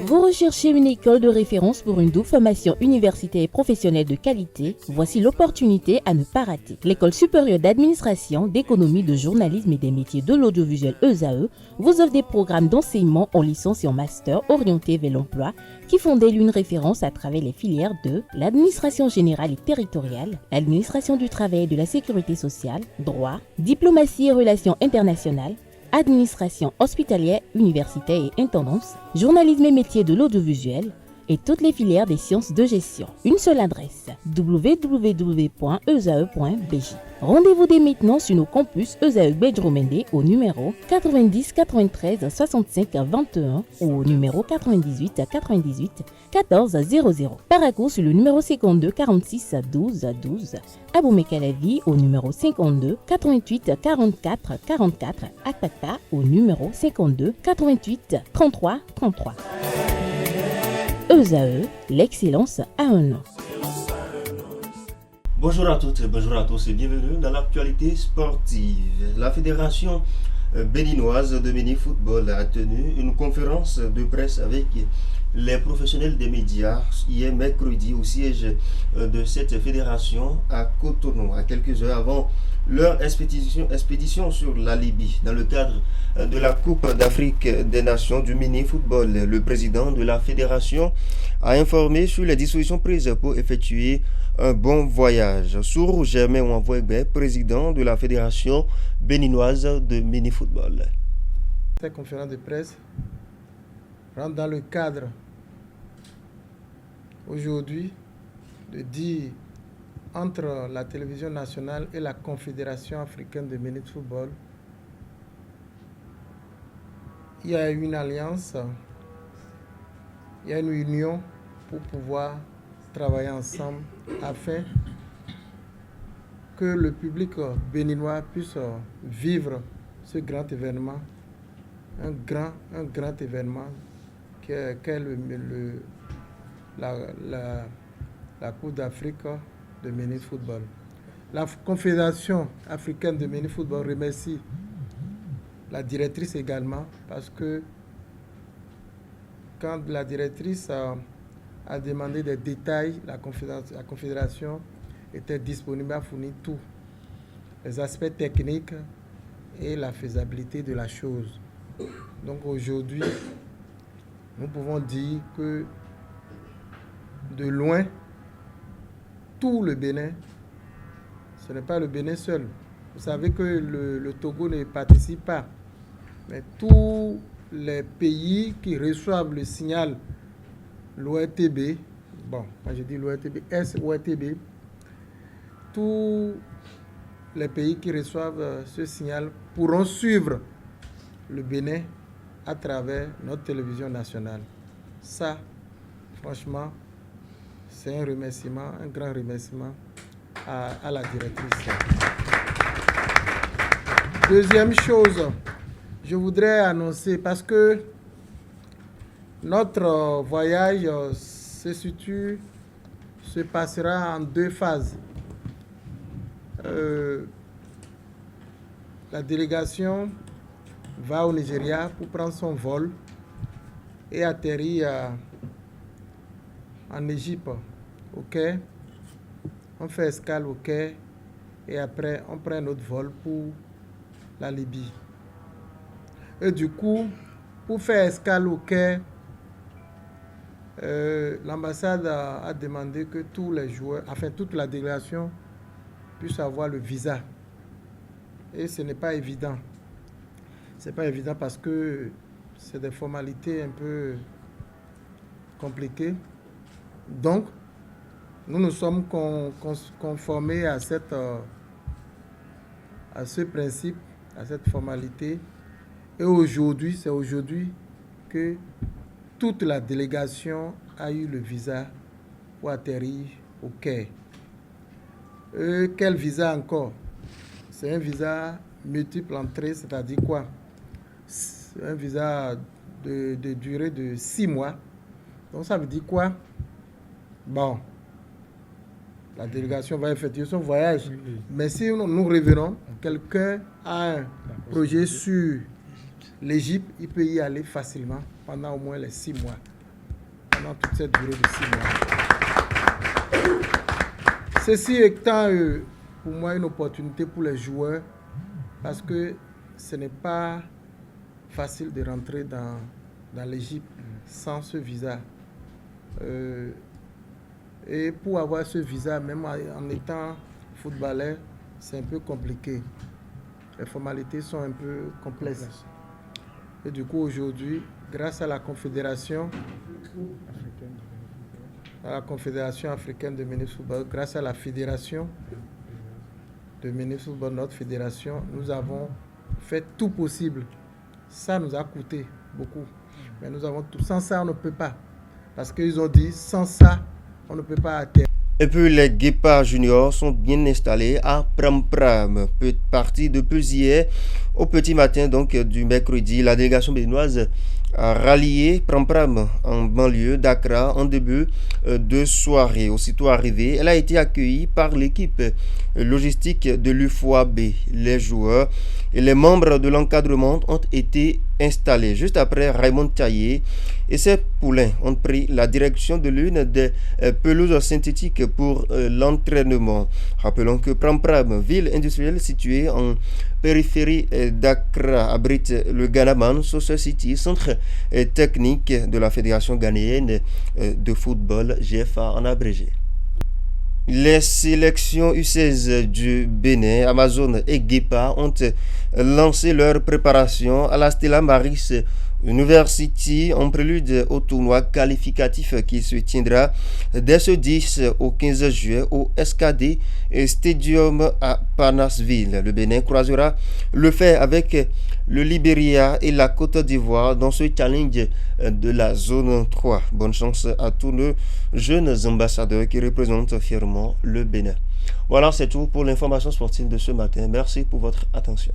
Vous recherchez une école de référence pour une double formation universitaire et professionnelle de qualité? Voici l'opportunité à ne pas rater. L'École supérieure d'administration, d'économie, de journalisme et des métiers de l'audiovisuel ESAE vous offre des programmes d'enseignement en licence et en master orientés vers l'emploi qui font d'elle une référence à travers les filières de l'administration générale et territoriale, l'administration du travail et de la sécurité sociale, droit, diplomatie et relations internationales, administration hospitalière, universitaire et intendance, journalisme et métiers de l'audiovisuel et toutes les filières des sciences de gestion. Une seule adresse, www.esae.bj. Rendez-vous dès maintenant sur nos campus ESAE Bedjromende au numéro 90 93 65 21 ou au numéro 98 98 14 00. Paracourt sur le numéro 52 46 12 12. Aboumé-Calavi au numéro 52 88 44 44. Akpaka au numéro 52 88 33 33. ESAE, l'excellence à un nom. Bonjour à toutes et bonjour à tous et bienvenue dans l'actualité sportive. La Fédération béninoise de mini-football a tenu une conférence de presse avec les professionnels des médias hier mercredi au siège de cette fédération à Cotonou, à quelques heures avant leur expédition sur la Libye dans le cadre de la Coupe d'Afrique des Nations du mini-football. Le président de la fédération a informé sur les dispositions prises pour effectuer un bon voyage. Sourou Germain Ouanvoegbe, président de la fédération béninoise de mini-football. Cette conférence de presse rentre dans le cadre aujourd'hui de dire entre la télévision nationale et la Confédération africaine de mini-football, il y a une alliance, il y a une union pour pouvoir travailler ensemble afin que le public béninois puisse vivre ce grand événement, un grand événement qu'est la Coupe d'Afrique de mini-football. La Confédération africaine de mini-football remercie la directrice également parce que quand la directrice a demandé des détails, la Confédération était disponible à fournir tous les aspects techniques et la faisabilité de la chose. Donc aujourd'hui, nous pouvons dire que de loin, tout le Bénin, ce n'est pas le Bénin seul. Vous savez que le Togo ne participe pas, mais tous les pays qui reçoivent le signal l'ORTB, bon, quand je dis l'ORTB, SORTB, tous les pays qui reçoivent ce signal pourront suivre le Bénin à travers notre télévision nationale. Ça, franchement, c'est un remerciement, un grand remerciement à la directrice. Deuxième chose, je voudrais annoncer, parce que notre voyage se passera en deux phases. La délégation va au Nigeria pour prendre son vol et atterrir en Égypte, au Caire. On fait escale au Caire et après on prend notre vol pour la Libye. Et du coup, pour faire escale au Caire, l'ambassade a demandé que tous les joueurs, enfin toute la délégation, puisse avoir le visa. Et ce n'est pas évident. Ce n'est pas évident parce que c'est des formalités un peu compliquées. Donc, nous nous sommes conformés à ce principe, à cette formalité. Et aujourd'hui, c'est aujourd'hui que toute la délégation a eu le visa pour atterrir au Caire. Quel visa encore? C'est un visa multiple entrée, c'est-à-dire quoi? C'est un visa de durée de 6 mois. Donc ça veut dire quoi? Bon, La délégation va effectuer son voyage. Mais si nous revenons, quelqu'un a un projet sur l'Égypte, il peut y aller facilement pendant au moins les 6 mois. Pendant toute cette durée de 6 mois. Ceci étant pour moi une opportunité pour les joueurs parce que ce n'est pas facile de rentrer dans l'Égypte sans ce visa. Et pour avoir ce visa, même en étant footballeur, c'est un peu compliqué. Les formalités sont un peu complexes. Et du coup, aujourd'hui, grâce à la Confédération africaine de mini-football, grâce à la Fédération de mini-football, notre fédération, nous avons fait tout possible. Ça nous a coûté beaucoup. Mais nous avons tout. Sans ça, on ne peut pas. Parce qu'ils ont dit, sans ça, on ne peut pas atteindre. Et puis les Guépards juniors sont bien installés à Pram-Pram. Partie depuis hier au petit matin donc du mercredi, la délégation béninoise a rallié Pram-Pram en banlieue d'Accra en début de soirée. Aussitôt arrivée, elle a été accueillie par l'équipe logistique de l'UFOAB. Les joueurs et les membres de l'encadrement ont été installés. Juste après, Raymond Taillé et ses poulains ont pris la direction de l'une des pelouses synthétiques pour l'entraînement. Rappelons que Pram-Pram, ville industrielle située en périphérie d'Accra, abrite le Ghanaman Society, centre technique de la Fédération ghanéenne de football, GFA en abrégé. Les sélections U16 du Bénin, Amazon et Guépard ont lancé leur préparation à la Stella Maris University en prélude au tournoi qualificatif qui se tiendra dès ce 10 au 15 juillet au SKD Stadium à Panasville. Le Bénin croisera le fer avec le Libéria et la Côte d'Ivoire dans ce challenge de la zone 3. Bonne chance à tous nos jeunes ambassadeurs qui représentent fièrement le Bénin. Voilà, c'est tout pour l'information sportive de ce matin. Merci pour votre attention.